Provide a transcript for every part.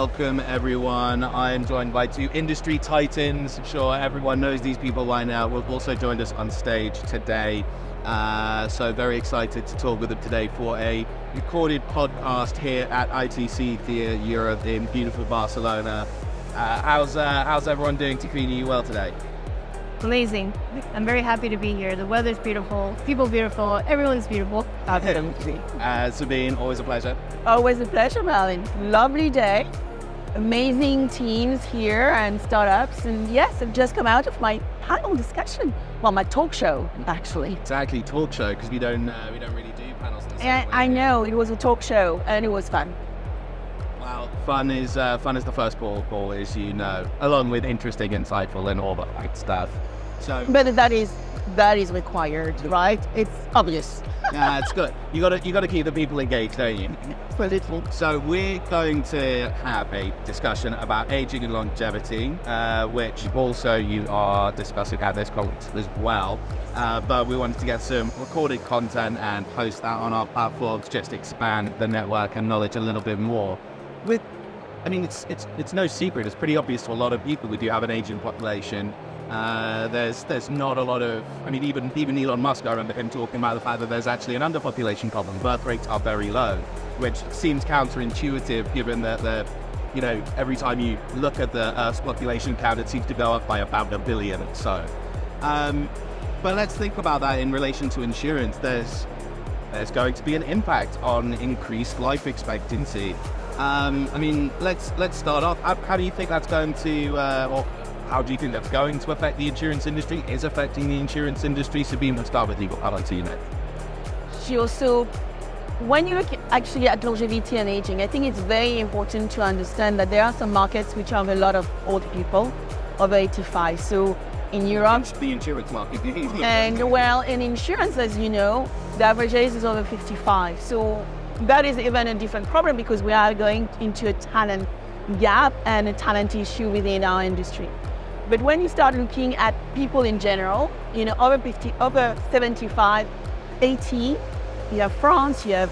welcome everyone. I am joined by two industry titans. I'm sure everyone knows these people by now. We've also joined us on stage today. So very excited to talk with them today for a recorded podcast here at ITC Theatre Europe in beautiful Barcelona. How's everyone doing? Tiffine, are you well today? Amazing. I'm very happy to be here. The weather's beautiful, people beautiful, everyone's beautiful. Absolutely. Sabine, always a pleasure. Always a pleasure, Malin. Lovely day. Amazing teams here and startups. And yes, I've just come out of my panel discussion. Well, my talk show, actually. Exactly, talk show, because we don't really do panels in the same way. I know, it was a talk show and it was fun. Well, fun is the first call, as you know, along with interesting, insightful, and all that like stuff. So, but that is required, right? It's obvious. Yeah, it's good. You got to keep the people engaged, don't you? For little. So we're going to have a discussion about aging and longevity, which also you are discussing at this conference as well. But we wanted to get some recorded content and post that on our platforms, just to expand the network and knowledge a little bit more. It's no secret. It's pretty obvious to a lot of people we do have an aging population. There's not a lot of, even Elon Musk, I remember him talking about the fact that there's actually an underpopulation problem. Birth rates are very low, which seems counterintuitive given that every time you look at the Earth's population count, it seems to go up by about 1 billion or so. But let's think about that in relation to insurance. There's going to be an impact on increased life expectancy. Let's start off. How do you think that's going to, how do you think that's going to affect the insurance industry? Is affecting the insurance industry? Sabine, let's start with you. I'd like to you next. Sure. So when you look actually at longevity and aging, I think it's very important to understand that there are some markets which have a lot of old people over 85. So in Europe, the insurance market. and well, in insurance, as you know, the average age is over 55. So that is even a different problem because we are going into a talent gap and a talent issue within our industry. But when you start looking at people in general, over 50, over 75, 80, you have France, you have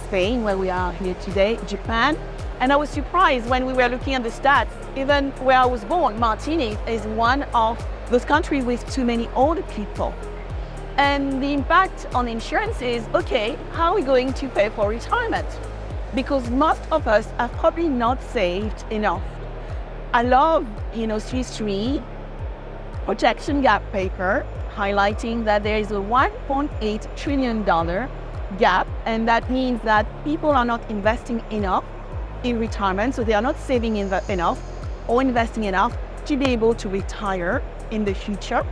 Spain, where we are here today, Japan. And I was surprised when we were looking at the stats, even where I was born, Martinique is one of those countries with too many older people. And the impact on insurance is, okay, how are we going to pay for retirement? Because most of us have probably not saved enough. I love, Swiss Re projection gap paper highlighting that there is a $1.8 trillion gap, and that means that people are not investing enough in retirement, so they are not saving enough or investing enough to be able to retire in the future,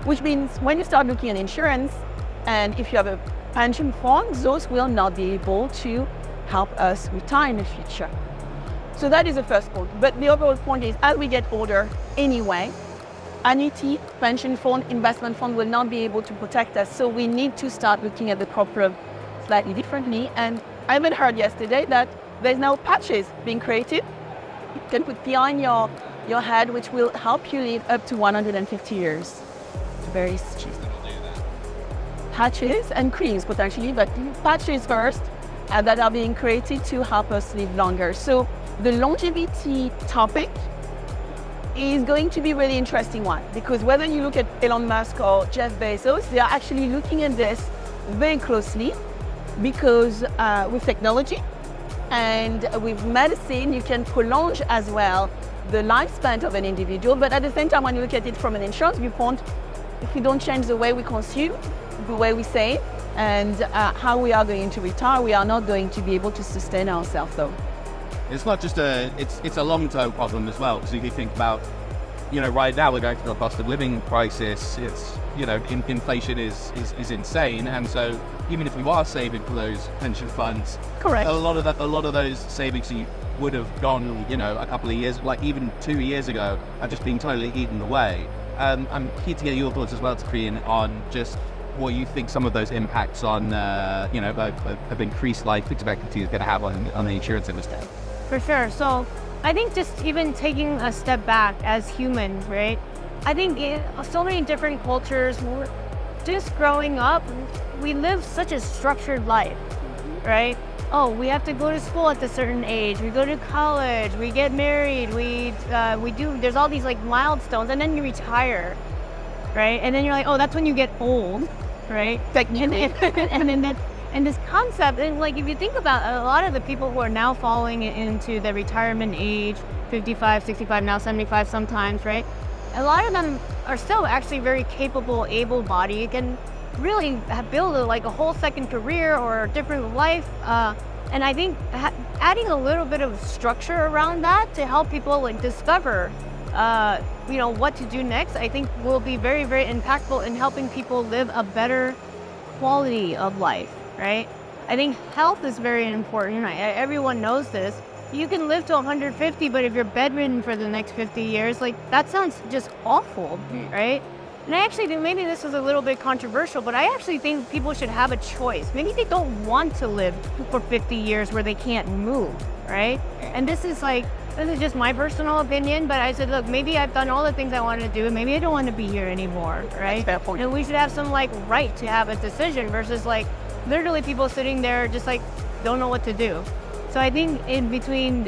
which means when you start looking at insurance, and if you have a pension fund, those will not be able to help us retire in the future. So that is the first point. But the overall point is, as we get older anyway, annuity, pension fund, investment fund will not be able to protect us. So we need to start looking at the problem slightly differently. And I even heard yesterday that there's now patches being created. You can put behind your head, which will help you live up to 150 years. Very patches and creams potentially, but patches first, and that are being created to help us live longer. So the longevity topic is going to be a really interesting one, because whether you look at Elon Musk or Jeff Bezos, they are actually looking at this very closely, because with technology and with medicine, you can prolong as well the lifespan of an individual. But at the same time, when you look at it from an insurance viewpoint, if we don't change the way we consume, the way we save, and how we are going to retire, we are not going to be able to sustain ourselves though. It's not just it's a long-term problem as well, because if you think about, right now we're going through a cost of living crisis. It's, inflation is insane, and so even if we are saving for those pension funds, correct, a lot of those savings you would have gone, a couple of years, like even 2 years ago, are just being totally eaten away. I'm keen to get your thoughts as well, Tiffine, on just what you think some of those impacts on, of increased life expectancy is going to have on the insurance industry. For sure. So I think just even taking a step back as humans, right? I think in so many different cultures, just growing up, we live such a structured life, right? oh, we have to go to school at a certain age, we go to college, we get married, we do, there's all these like milestones, and then you retire, right? And then you're like, oh, that's when you get old, right? And this concept, and like if you think about a lot of the people who are now falling into the retirement age, 55, 65, now 75 sometimes, right? A lot of them are still actually very capable, able-bodied, and really build like a whole second career or a different life. And I think adding a little bit of structure around that to help people like discover, what to do next, I think will be very, very impactful in helping people live a better quality of life, right? I think health is very important. Everyone knows this. You can live to 150, but if you're bedridden for the next 50 years, like that sounds just awful, right? And I actually think maybe this is a little bit controversial, but I actually think people should have a choice. Maybe they don't want to live for 50 years where they can't move, right? And this is just my personal opinion, but I said, look, maybe I've done all the things I wanted to do, and maybe I don't want to be here anymore, right? Fair point. And we should have some like right to have a decision versus like literally people sitting there just like don't know what to do. So I think in between,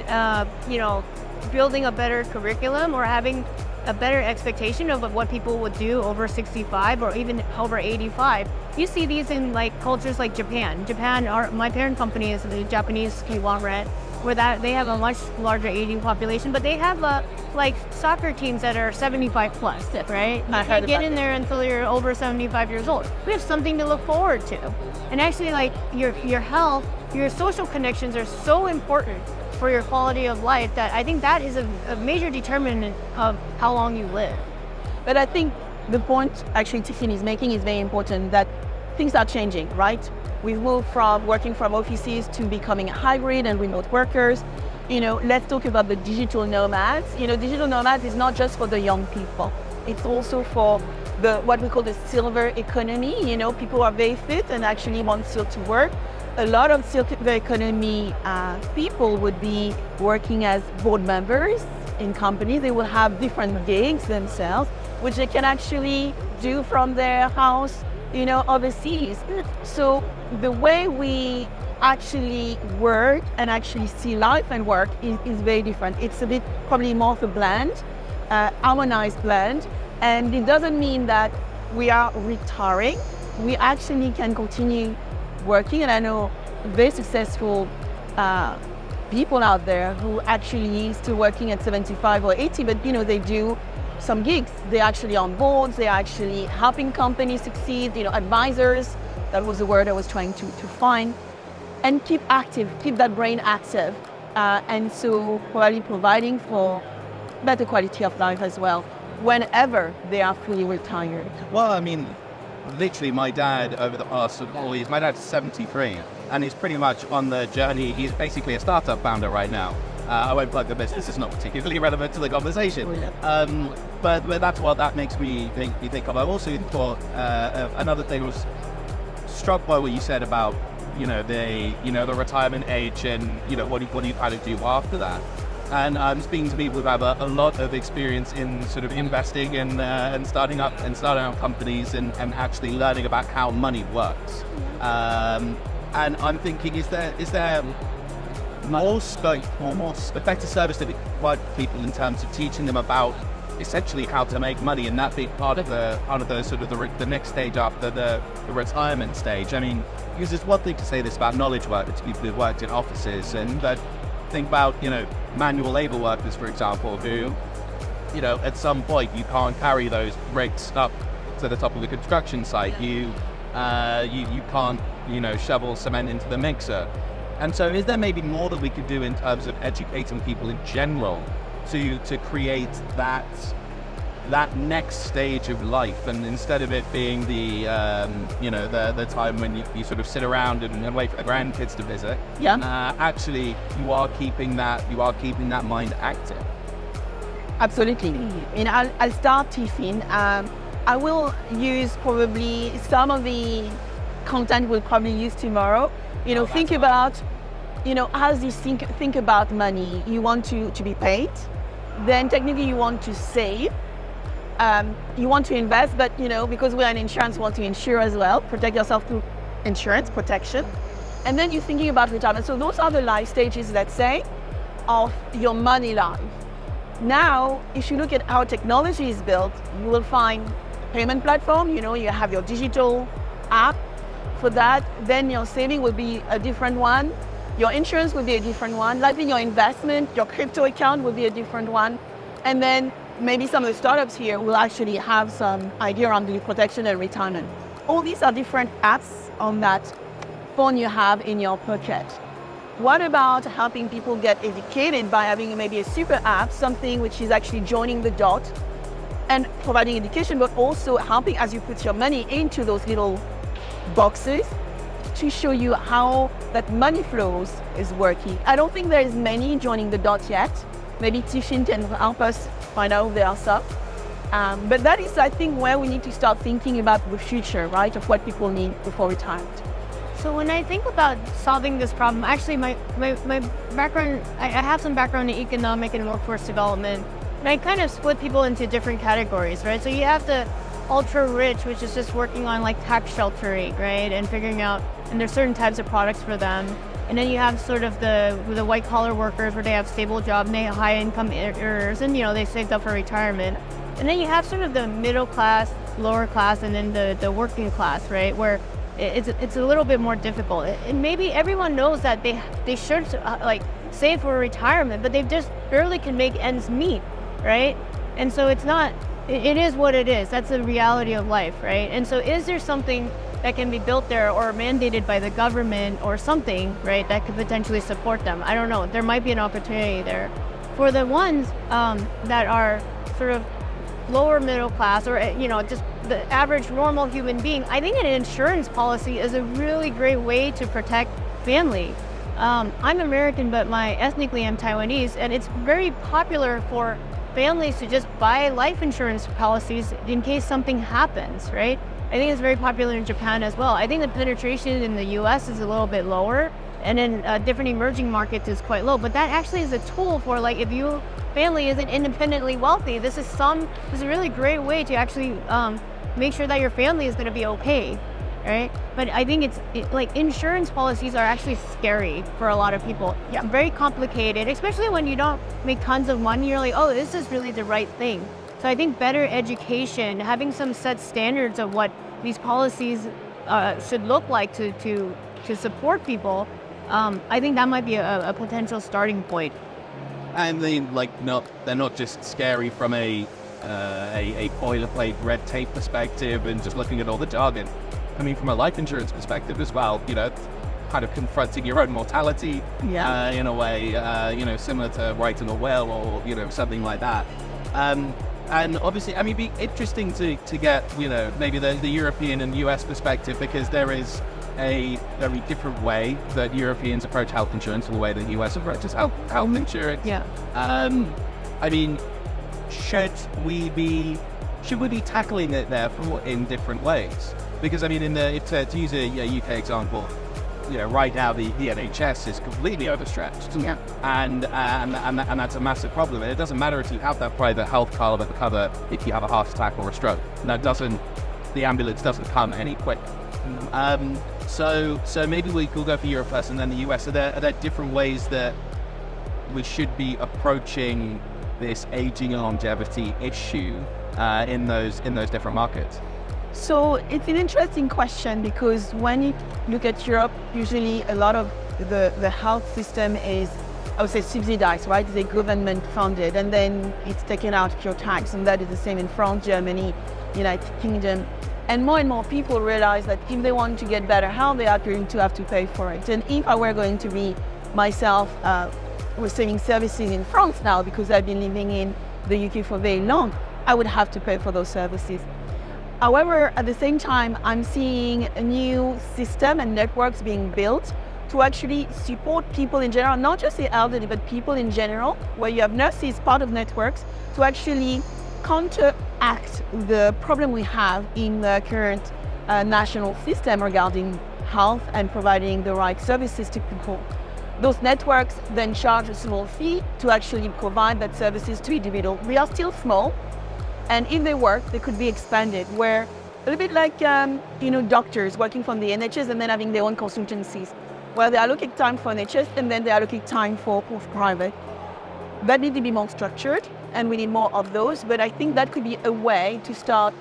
building a better curriculum or having a better expectation of what people would do over 65 or even over 85. You see these in like cultures like Japan. My parent company is the Japanese conglomerate, where they have a much larger aging population, but they have like soccer teams that are 75 plus, right? You can't get in there until you're over 75 years old. We have something to look forward to. And actually like your health, your social connections are so important for your quality of life that I think that is a major determinant of how long you live. But I think the point actually Tiffine is making is very important, that things are changing, right? We've moved from working from offices to becoming hybrid and remote workers. Let's talk about the digital nomads. Digital nomads is not just for the young people. It's also for what we call the silver economy. People are very fit and actually want still to work. A lot of silver economy people would be working as board members in companies. They will have different gigs themselves, which they can actually do from their house, overseas. So the way we actually work and actually see life and work is very different. It's a bit probably more of a blend, harmonized blend. And it doesn't mean that we are retiring. We actually can continue working, and I know very successful people out there who actually still working at 75 or 80, but they do some gigs. They're actually on boards, they're actually helping companies succeed, advisors, that was the word I was trying to find, and keep active, keep that brain active, and so probably providing for better quality of life as well, whenever they are fully retired. Well, I mean, literally my dad over the past 4 years, my dad's 73 and he's pretty much on the journey. He's basically a startup founder right now. I won't plug the business, it's not particularly relevant to the conversation. But that's what that makes me think of. I also thought another thing was struck by what you said about the retirement age and what you kind of do after that. And I'm speaking to people who have a lot of experience in sort of investing and starting up companies and actually learning about how money works. And I'm thinking, is there more scope or more better service to provide people in terms of teaching them about essentially how to make money, and that being part of the sort of the next stage after the retirement stage? I mean, because there's one thing to say this about knowledge workers, people who've worked in offices, and but think about manual labor workers, for example, who at some point you can't carry those rigs up to the top of the construction site. You can't shovel cement into the mixer. And so is there maybe more that we could do in terms of educating people in general to create that next stage of life, and instead of it being the time when you sort of sit around and wait for the grandkids to visit, actually you are keeping that mind active. Absolutely. I'll start, Tiffine. I will use probably some of the content we'll probably use tomorrow. Think about, as you think about money, you want to be paid, then technically you want to save, you want to invest, but because we're in insurance, you want to insure as well, protect yourself through insurance protection. And then you're thinking about retirement. So those are the life stages, let's say, of your money life. Now, if you look at how technology is built, you will find payment platform, you have your digital app for that, then your saving will be a different one, your insurance will be a different one, likely your investment, your crypto account will be a different one, and then maybe some of the startups here will actually have some idea around the protection and retirement. All these are different apps on that phone you have in your pocket. What about helping people get educated by having maybe a super app, something which is actually joining the dot and providing education, but also helping as you put your money into those little boxes to show you how that money flows is working. I don't think there is many joining the dot yet. Maybe Tiffine can help us find out if there are some. But that is, I think, where we need to start thinking about the future, right, of what people need before retirement. So when I think about solving this problem, actually my background, I have some background in economic and workforce development, and I kind of split people into different categories, right? So you have the ultra rich, which is just working on like tax sheltering, right? And figuring out, and there's certain types of products for them. And then you have sort of the white collar workers where they have stable job and they have high income earners and, they saved up for retirement. And then you have sort of the middle class, lower class, and then the working class, right? Where it's a little bit more difficult. And maybe everyone knows that they should save for retirement, but they just barely can make ends meet, right? And so it is what it is. That's the reality of life, right? And so is there something that can be built there or mandated by the government or something, right, that could potentially support them? I don't know. There might be an opportunity there. For the ones that are sort of lower middle class or, just the average normal human being, I think an insurance policy is a really great way to protect family. I'm American, but ethnically I'm Taiwanese, and it's very popular for families to just buy life insurance policies in case something happens, right? I think it's very popular in Japan as well. I think the penetration in the US is a little bit lower, and in different emerging markets is quite low, but that actually is a tool for if your family isn't independently wealthy, this is a really great way to actually make sure that your family is going to be okay, right? But I think insurance policies are actually scary for a lot of people. Yeah, very complicated, especially when you don't make tons of money. You're like, oh, this is really the right thing. So I think better education, having some set standards of what these policies should look like to support people, I think that might be a potential starting point. And they're not just scary from a boilerplate red tape perspective and just looking at all the jargon. I mean, from a life insurance perspective as well, kind of confronting your own mortality in a way, similar to writing a will or, something like that. And obviously, it'd be interesting to get, maybe the European and US perspective, because there is a very different way that Europeans approach health insurance from the way that the US approaches health insurance. Yeah. Should we be tackling it in different ways? Because to use a UK example, right now the NHS is completely overstretched. Yeah. And that's a massive problem. And it doesn't matter if you have that private health cover if you have a heart attack or a stroke. The ambulance doesn't come any quicker. So maybe we could go for Europe first and then the US. Are there different ways that we should be approaching this aging and longevity issue in those different markets? So it's an interesting question, because when you look at Europe, usually a lot of the health system is, I would say, subsidized, right? It's government funded, and then it's taken out of your tax, and that is the same in France, Germany, United Kingdom. And more people realize that if they want to get better health, they are going to have to pay for it. And if I were going to be myself receiving services in France now, because I've been living in the UK for very long, I would have to pay for those services. However, at the same time, I'm seeing a new system and networks being built to actually support people in general, not just the elderly, but people in general, where you have nurses, part of networks, to actually counteract the problem we have in the current national system regarding health and providing the right services to people. Those networks then charge a small fee to actually provide that services to individuals. We are still small, and if they work, they could be expanded, where a little bit like doctors working from the NHS and then having their own consultancies. where they allocate time for NHS and then they allocate time for private. That need to be more structured, and we need more of those. But I think that could be a way to start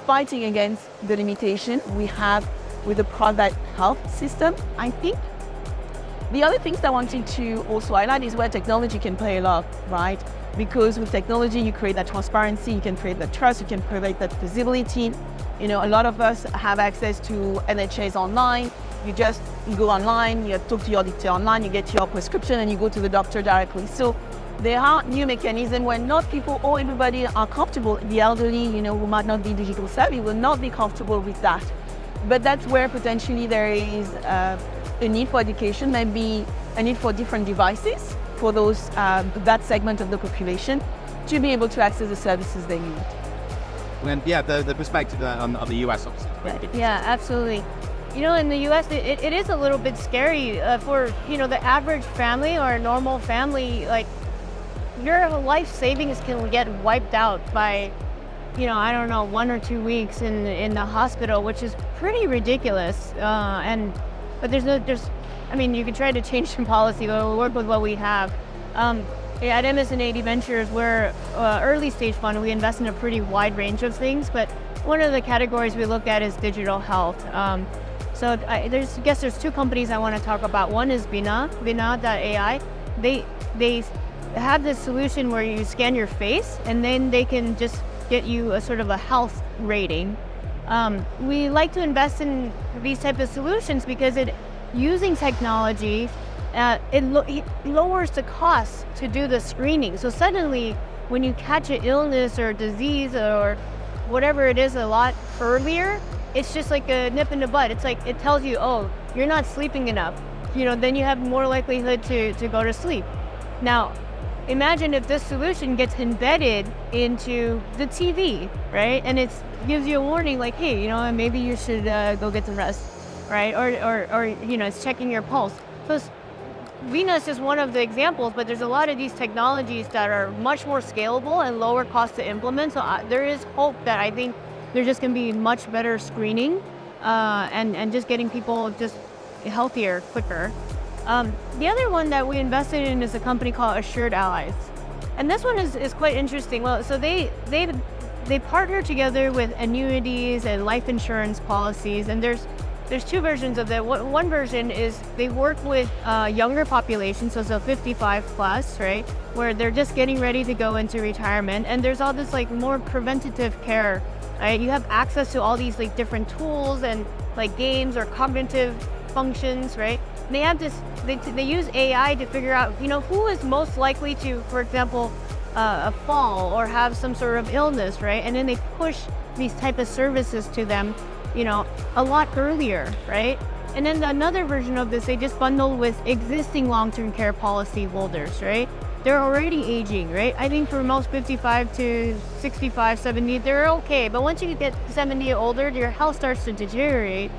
fighting against the limitation we have with the private health system, I think. The other things I wanted to also highlight is where technology can play a lot, right? Because with technology, you create that transparency, you can create that trust, you can create that visibility. You know, a lot of us have access to NHS online. You just go online, you talk to your doctor online, you get your prescription, and you go to the doctor directly. So there are new mechanisms where not people or everybody are comfortable. The elderly, you know, who might not be digital savvy will not be comfortable with that. But that's where potentially there is a need for education, maybe a need for different devices for those that segment of the population to be able to access the services they need. And yeah, the perspective of the US obviously. Yeah, absolutely. You know, in the US, it is a little bit scary for, you know, the average family or a normal family. Like, your life savings can get wiped out by, you know, I don't know, 1 or 2 weeks in the hospital, which is pretty ridiculous. But I mean, you can try to change some policy, but we'll work with what we have. At MS&AD Ventures, we're early stage fund. We invest in a pretty wide range of things, but one of the categories we look at is digital health. So there's 2 companies I want to talk about. One is Vina.ai. They have this solution where you scan your face and then they can just get you a sort of a health rating. We like to invest in these type of solutions because using technology, it lowers the cost to do the screening. So suddenly, when you catch an illness or disease or whatever it is a lot earlier, it's just like a nip in the bud. It's like, it tells you, oh, you're not sleeping enough. You know, then you have more likelihood to go to sleep. Now, imagine if this solution gets embedded into the TV, right? And it gives you a warning like, hey, you know, maybe you should go get some rest, right? Or you know, it's checking your pulse. So Vina is just one of the examples, but there's a lot of these technologies that are much more scalable and lower cost to implement. So there is hope that I think there's just going to be much better screening and just getting people just healthier, quicker. The other one that we invested in is a company called Assured Allies. And this one is quite interesting. Well, so they partner together with annuities and life insurance policies, and there's 2 versions of that. One version is they work with younger populations, so 55 plus, right, where they're just getting ready to go into retirement, and there's all this like more preventative care. Right? You have access to all these like different tools and like games or cognitive functions, right? And they have this. They use AI to figure out, you know, who is most likely to, for example, fall or have some sort of illness, right? And then they push these type of services to them, you know, a lot earlier, right? And then another version of this, they just bundle with existing long-term care policy holders, right? They're already aging, right? I think for most 55 to 65, 70, they're okay. But once you get 70 or older, your health starts to deteriorate.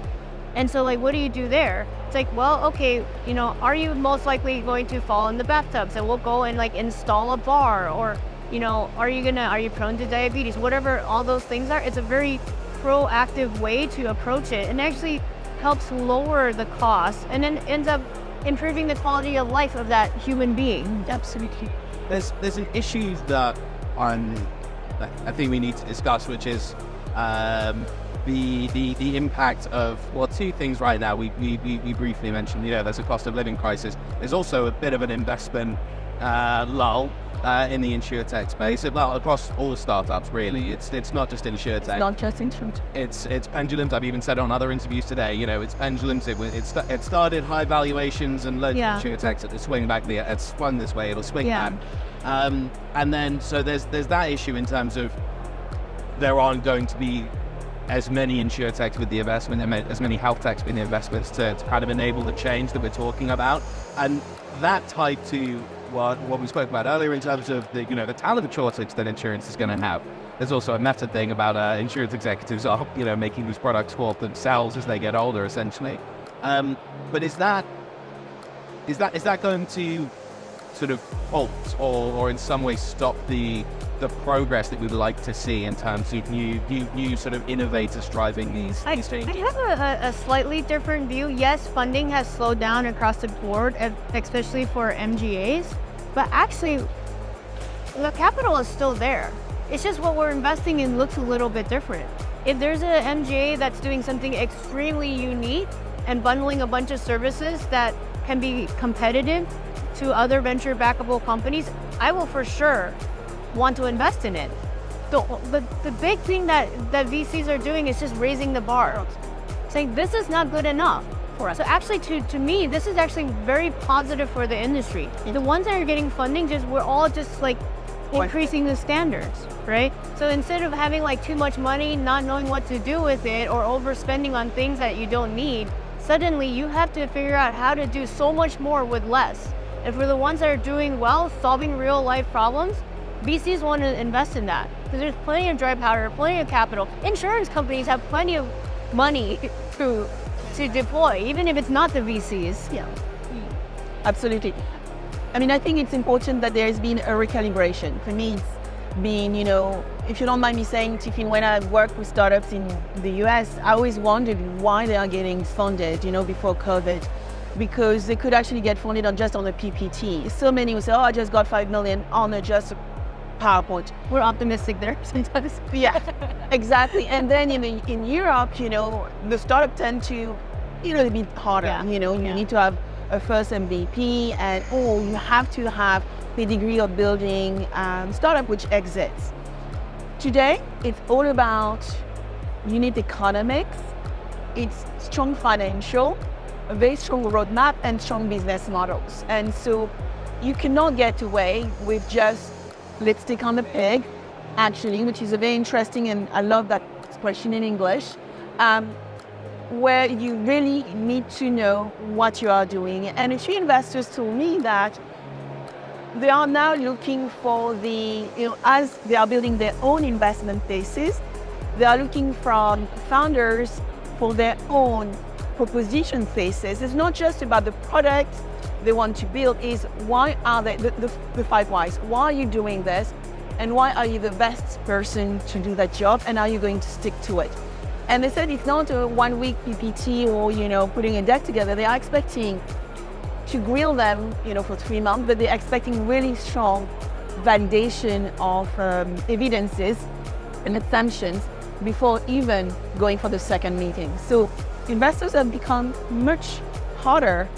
And so, like, what do you do there? It's like, well, okay, you know, are you most likely going to fall in the bathtub? So we'll go and like install a bar, or, you know, are you prone to diabetes? Whatever all those things are, it's a very proactive way to approach it, and actually helps lower the cost, and then ends up improving the quality of life of that human being. Absolutely. There's an issue that I think we need to discuss, which is the impact of, well, 2 things right now. We briefly mentioned, you know, there's a cost of living crisis. There's also a bit of an investment lull in the insurtech space, well, across all the startups, really. It's not just insurtech. It's not just insurance. It's pendulums. I've even said it on other interviews today. You know, it's pendulums. It started high valuations and loads of insurtechs. It'll swing back. It's swung this way. It'll swing back. And then so there's that issue in terms of there aren't going to be as many insurtechs with the investment, as many health techs with the investments to kind of enable the change that we're talking about, and that tied to what we spoke about earlier in terms of the talent shortage that insurance is going to have. There's also a meta thing about insurance executives are, you know, making these products for themselves as they get older, essentially. But is that going to sort of halt or in some way stop the progress that we'd like to see in terms of new sort of innovators driving these I changes? have a slightly different view. Yes, funding has slowed down across the board, especially for MGAs, but actually the capital is still there. It's just what we're investing in looks a little bit different. If there's an MGA that's doing something extremely unique and bundling a bunch of services that can be competitive to other venture backable companies, I will for sure want to invest in it. The big thing that VCs are doing is just raising the bar, saying this is not good enough for us. So actually to me, this is actually very positive for the industry. The ones that are getting funding, we're all just like increasing the standards, right? So instead of having like too much money, not knowing what to do with it, or overspending on things that you don't need, suddenly you have to figure out how to do so much more with less. And for the ones that are doing well, solving real life problems, VCs want to invest in that because there's plenty of dry powder, plenty of capital. Insurance companies have plenty of money to deploy, even if it's not the VCs. Yeah, absolutely. I mean, I think it's important that there's been a recalibration. For me, it's been, if you don't mind me saying, Tiffine, when I worked with startups in the US, I always wondered why they are getting funded, before COVID, because they could actually get funded on the PPT. So many would say, I just got 5 million on just PowerPoint. We're optimistic there sometimes. Yeah, exactly. And then in Europe, the startup tend to, a bit harder. Yeah. You need to have a first MVP, and you have to have the degree of building startup which exits. Today, it's all about unit economics. It's strong financial, a very strong roadmap, and strong business models. And so you cannot get away with just lipstick on the pig, actually, which is a very interesting, and I love that expression in English, where you really need to know what you are doing. And a few investors told me that they are now looking for as they are building their own investment thesis, they are looking from founders for their own proposition thesis. It's not just about the product they want to build, is why are they, the 5 whys. Why are you doing this? And why are you the best person to do that job? And are you going to stick to it? And they said it's not a 1 week PPT or, putting a deck together. They are expecting to grill them, for 3 months, but they're expecting really strong validation of evidences and assumptions before even going for the second meeting. So investors have become much harder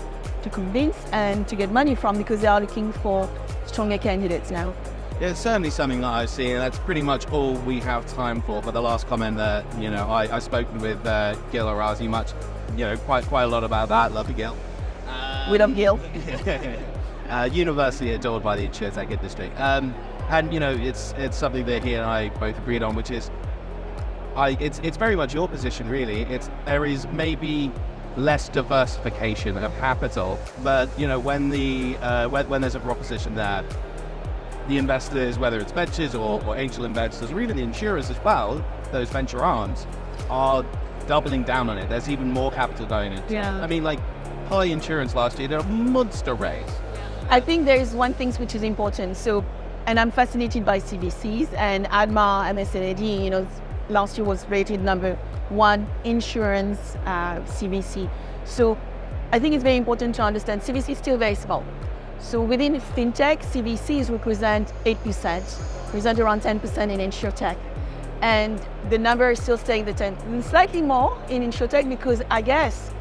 to convince and to get money from because they are looking for stronger candidates now. Yeah, it's certainly something that I see, and that's pretty much all we have time for. But the last comment that, I've spoken with Gil Arazi much, quite a lot about that. Love you, Gil. We love Gil. Universally adored by the insurtech industry. And, it's something that he and I both agreed on, which is, it's very much your position, really. There is maybe less diversification of capital, but, when there's a proposition there, the investors, whether it's ventures or angel investors, or even the insurers as well, those venture arms, are doubling down on it. There's even more capital going into it. Yeah. I mean, like, High Insurance last year did a monster raise. I think there is one thing which is important. So, and I'm fascinated by CVCs, and ADMA, MS&AD, last year was rated number 1 insurance CVC. So I think it's very important to understand CVC is still very small. So within fintech, CVCs represent 8%, represent around 10% in insurtech. And the number is still staying the 10, and slightly more in insurtech because I guess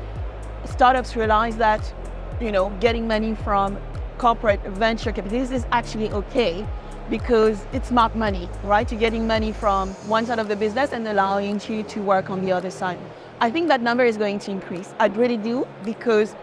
startups realize that, getting money from corporate venture capitalists is actually okay because it's smart money, right? You're getting money from one side of the business and allowing you to work on the other side. I think that number is going to increase. I really do, because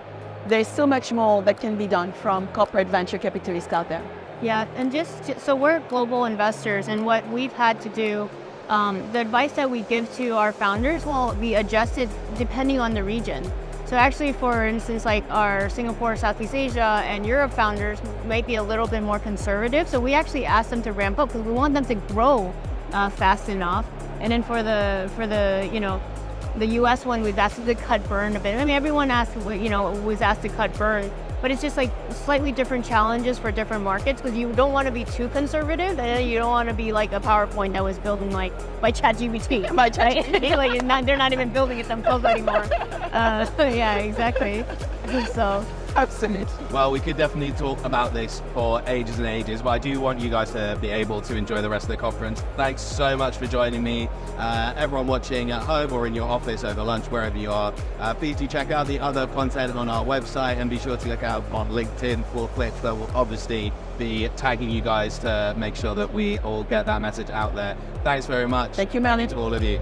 there's so much more that can be done from corporate venture capitalists out there. Yeah, and so we're global investors, and what we've had to do, the advice that we give to our founders will be adjusted depending on the region. So actually, for instance, like our Singapore, Southeast Asia, and Europe founders might be a little bit more conservative. So we actually ask them to ramp up because we want them to grow fast enough. And then for the U.S. one, we've asked them to cut burn a bit. I mean, everyone was asked to cut burn. but it's just like slightly different challenges for different markets because you don't want to be too conservative and you don't want to be like a PowerPoint that was built in like by ChatGPT. By ChatGPT. Like they're not even building it themselves anymore. Yeah, exactly. So. Absolutely. Well, we could definitely talk about this for ages and ages, but I do want you guys to be able to enjoy the rest of the conference. Thanks so much for joining me. Everyone watching at home or in your office over lunch, wherever you are, please do check out the other content on our website and be sure to look out on LinkedIn for clips that will obviously be tagging you guys to make sure that we all get that message out there. Thanks very much. Thank you, Merlin. To all of you.